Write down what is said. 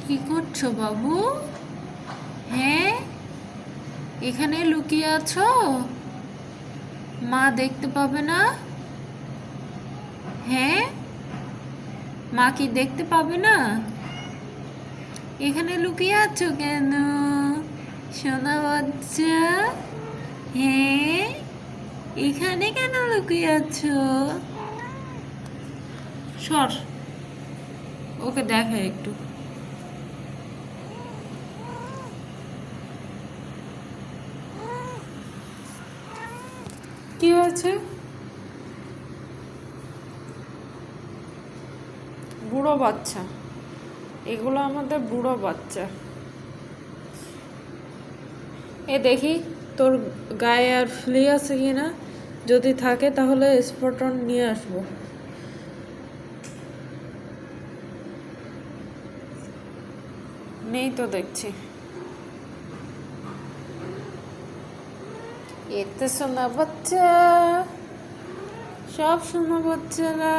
কি করছো বাবু? হ্যাঁ, এখানে লুকিয়ে আছো? মা দেখতে পাবে না? হ্যাঁ, মা কি দেখতে পাবে না? এখানে লুকিয়ে আছো কেন সোনা বাচ্চা? হ্যাঁ, এখানে কেন লুকিয়ে আছো? সর, ওকে দেখা একটু। কি হয়েছে? বুড়ো বাচ্চা, এগুলো আমাদের বুড়ো বাচ্চা। এ দেখি তোর গায়ে আর ফ্লি আছে কিনা, যদি থাকে তাহলে স্পটন নিয়ে আসবো। নেই তো দেখছি। এতে সোনা বাচ্চা, সব সোনা বাচ্চারা